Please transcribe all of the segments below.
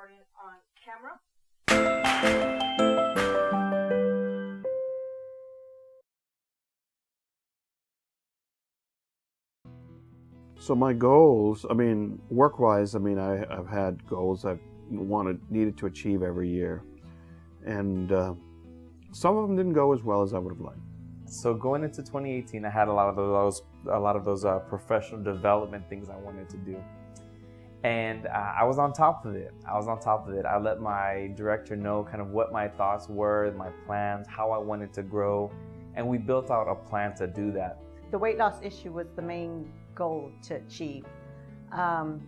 recording on camera. So my goals, work-wise, I've had goals I've needed to achieve every year. And some of them didn't go as well as I would have liked. So going into 2018, I had a lot of those professional development things I wanted to do. And I was on top of it. I let my director know kind of what my thoughts were, my plans, how I wanted to grow. And we built out a plan to do that. The weight loss issue was the main goal to achieve. And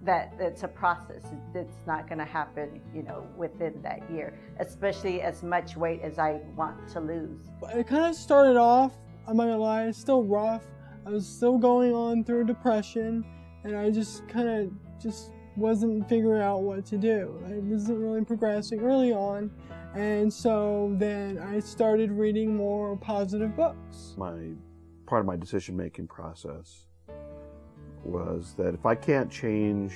that it's a process. It's not going to happen, within that year, especially as much weight as I want to lose. It kind of started off, I'm not gonna lie, it's still rough. I was still going on through depression, and I just wasn't figuring out what to do. I wasn't really progressing early on, and so then I started reading more positive books. Part of my decision-making process was that if I can't change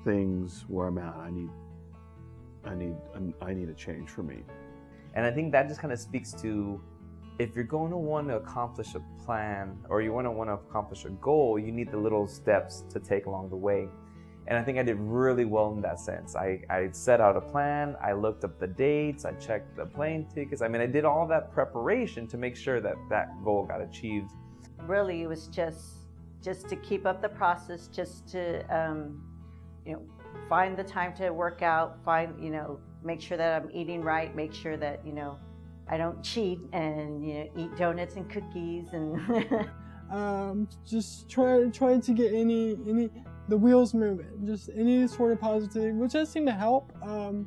things where I'm at, I need a change for me. And I think that just kind of speaks to, if you're going to want to accomplish a plan or you want to accomplish a goal, you need the little steps to take along the way. And I think I did really well in that sense. I set out a plan, I looked up the dates, I checked the plane tickets. I did all that preparation to make sure that that goal got achieved. Really, it was just to keep up the process, just to find the time to work out, make sure that I'm eating right, make sure that I don't cheat and eat donuts and cookies and just trying to get the wheels moving, just any sort of positivity, which does seem to help. And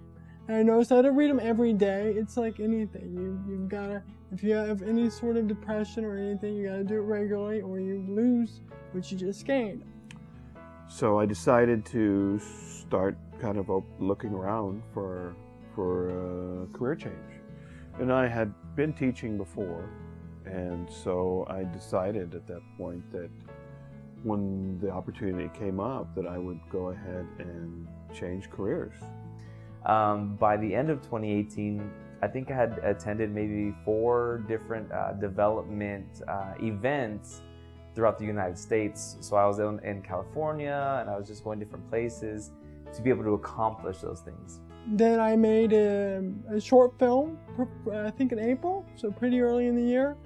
I noticed I don't read them every day. It's like anything, you've gotta, if you have any sort of depression or anything, you gotta do it regularly or you lose what you just gained. So I decided to start kind of looking around for a career change. And I had been teaching before, and so I decided at that point that when the opportunity came up that I would go ahead and change careers. By the end of 2018, I think I had attended maybe 4 different development events throughout the United States. So I was in California, and I was just going different places to be able to accomplish those things. Then I made a short film, I think in April, so pretty early in the year.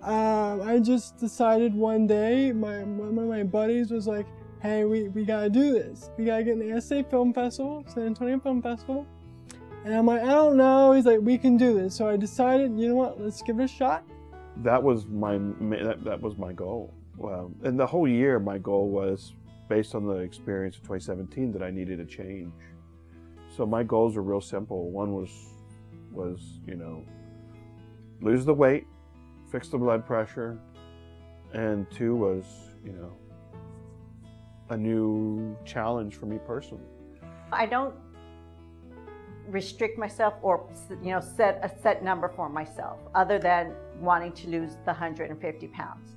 I just decided one day, one of my buddies was like, hey, we gotta do this. We gotta get in the SA Film Festival, San Antonio Film Festival. And I'm like, I don't know. He's like, we can do this. So I decided, you know what, let's give it a shot. That was my goal. And the whole year, my goal was, based on the experience of 2017, that I needed a change. So my goals were real simple. One was lose the weight, fix the blood pressure, and 2 was, a new challenge for me personally. I don't restrict myself or set a set number for myself other than wanting to lose the 150 pounds.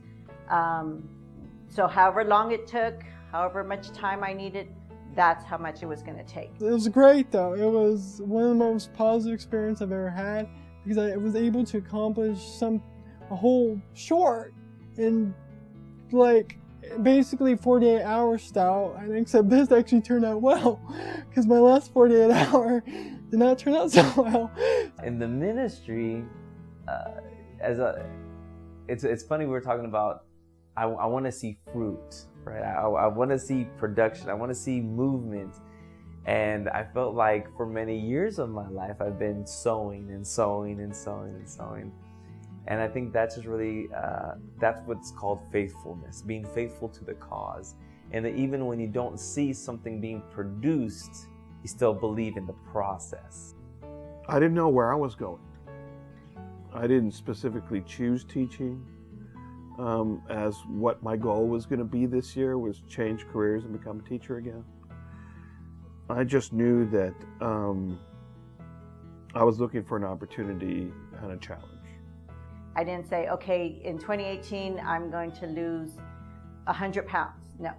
So however long it took, however much time I needed, that's how much it was going to take. It was great though. It was one of the most positive experiences I've ever had because I was able to accomplish a whole short in basically 48 hour style, and except this actually turned out well because my last 48 hour did not turn out so well. In the ministry, it's funny, we were talking about, I want to see fruit, right? I want to see production. I want to see movement. And I felt like for many years of my life, I've been sowing and sowing and sowing and sowing. And I think that's just really, that's what's called faithfulness, being faithful to the cause. And that even when you don't see something being produced, you still believe in the process. I didn't know where I was going. I didn't specifically choose teaching as what my goal was going to be this year, was change careers and become a teacher again. I just knew that I was looking for an opportunity and a challenge. I didn't say, okay, in 2018, I'm going to lose 100 pounds. No,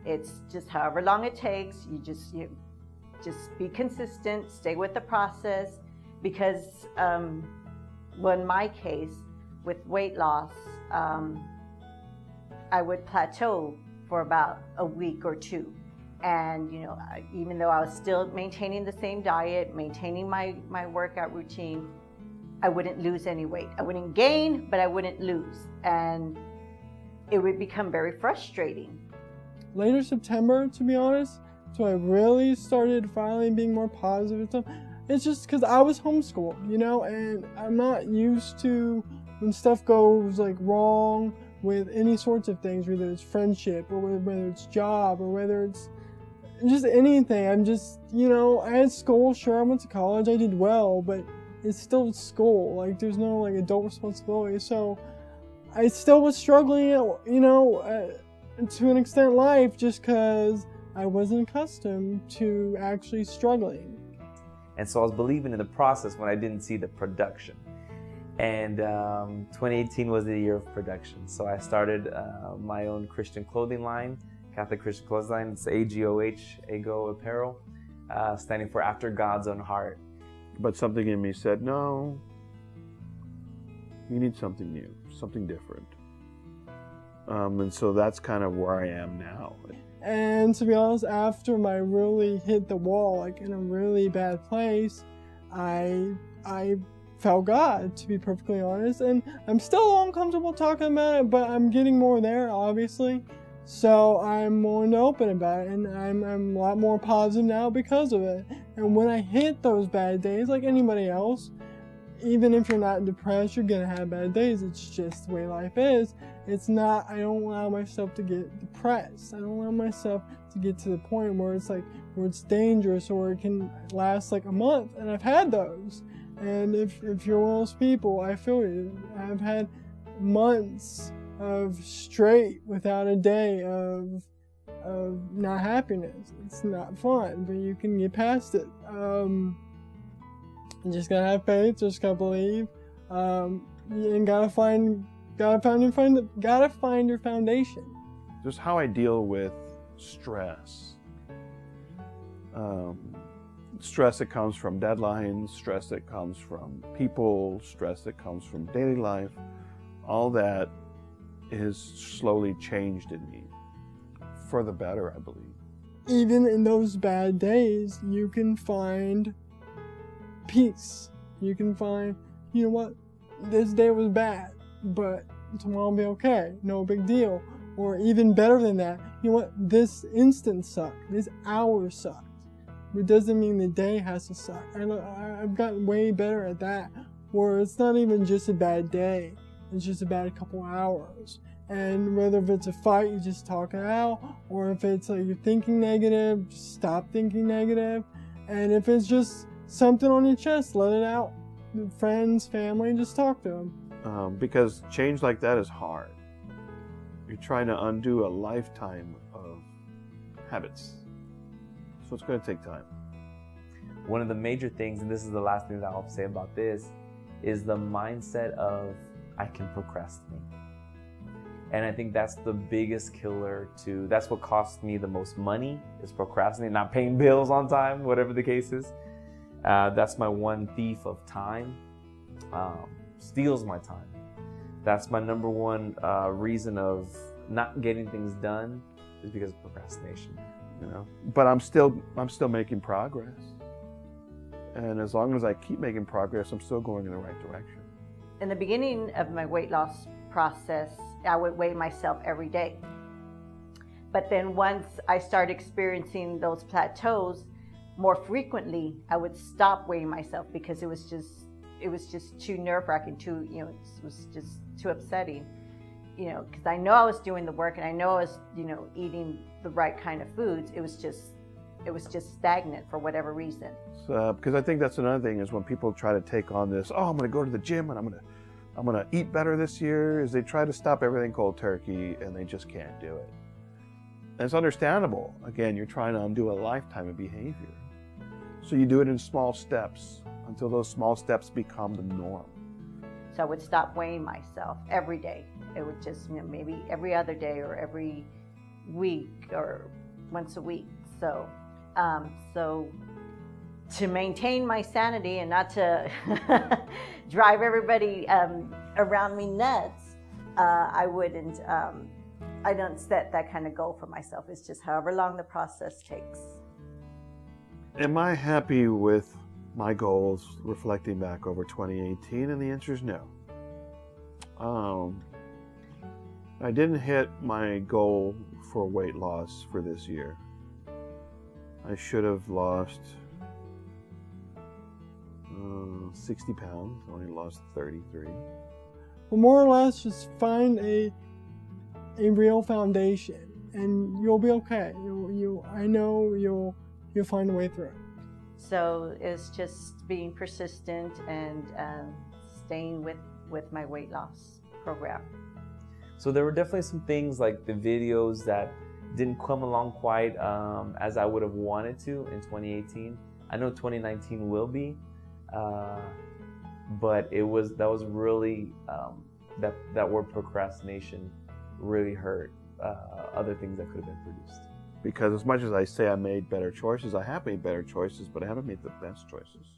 It's just however long it takes. You just be consistent, stay with the process, because well, in my case with weight loss, I would plateau for about a week or two. And even though I was still maintaining the same diet, maintaining my workout routine, I wouldn't lose any weight. I wouldn't gain, but I wouldn't lose. And it would become very frustrating. Later September, to be honest, so I really started finally being more positive and stuff. It's just because I was homeschooled, and I'm not used to when stuff goes like wrong with any sorts of things, whether it's friendship or whether it's job or whether it's just anything. I'm just, I had school, sure, I went to college, I did well, but it's still school. Like, there's no like adult responsibility. So I still was struggling, to an extent in life, just because I wasn't accustomed to actually struggling. And so I was believing in the process when I didn't see the production. And 2018 was the year of production. So I started my own Christian clothing line, Catholic Christian clothing line. It's AGOH, AGO Apparel, standing for After God's Own Heart. But something in me said, no, you need something new, something different. And so that's kind of where I am now. And to be honest, after I really hit the wall, like in a really bad place, I felt God, to be perfectly honest. And I'm still uncomfortable talking about it, but I'm getting more there, obviously. So I'm more open about it, and I'm a lot more positive now because of it. And when I hit those bad days, like anybody else, even if you're not depressed, you're gonna have bad days. It's just the way life is. It's not, I don't allow myself to get depressed. I don't allow myself to get to the point where it's dangerous or it can last like a month. And I've had those. And if you're one of those people, I feel you. I've had months of straight without a day of not happiness. It's not fun, but you can get past it. You just gotta have faith, just gotta believe, and gotta find your foundation. Just how I deal with stress. Stress that comes from deadlines, stress that comes from people, stress that comes from daily life. All that is slowly changed in me for the better, I believe. Even in those bad days, you can find peace. You can find, you know what, this day was bad, but tomorrow will be okay, no big deal. Or even better than that, you know what, this instant sucked, this hour sucked. It doesn't mean the day has to suck. I've gotten way better at that, where it's not even just a bad day, it's just a bad couple hours. And whether if it's a fight, you just talk it out, or if it's like you're thinking negative, just stop thinking negative. And if it's just something on your chest, let it out. Friends, family, just talk to them. Because change like that is hard. You're trying to undo a lifetime of habits. So it's going to take time. One of the major things, and this is the last thing that I'll say about this, is the mindset of I can procrastinate. And I think that's the biggest killer to, that's what costs me the most money, is procrastinating, not paying bills on time, whatever the case is. That's my one thief of time, steals my time. That's my number one reason of not getting things done, is because of procrastination. But I'm still making progress. And as long as I keep making progress, I'm still going in the right direction. In the beginning of my weight loss process, I would weigh myself every day. But then once I started experiencing those plateaus more frequently, I would stop weighing myself because it was just too nerve-wracking, it was just too upsetting. Because I know I was doing the work and I know I was, eating the right kind of foods. It was just stagnant for whatever reason. So, because I think that's another thing is when people try to take on this, I'm going to go to the gym and I'm going to eat better this year, is they try to stop everything cold turkey and they just can't do it. And it's understandable. Again, you're trying to undo a lifetime of behavior. So you do it in small steps until those small steps become the norm. So I would stop weighing myself every day. It would just, maybe every other day or every, week or once a week. So, so to maintain my sanity and not to drive everybody around me nuts, I wouldn't. I don't set that kind of goal for myself. It's just however long the process takes. Am I happy with my goals reflecting back over 2018? And the answer is no. I didn't hit my goal for weight loss for this year. I should have lost 60 pounds, only lost 33. Well, more or less, just find a real foundation, and you'll be okay. I know you'll find a way through it. So it's just being persistent and staying with my weight loss program. So there were definitely some things like the videos that didn't come along quite as I would have wanted to in 2018. I know 2019 will be, but that was really that word procrastination really hurt other things that could have been produced. Because as much as I say I made better choices, I have made better choices, but I haven't made the best choices.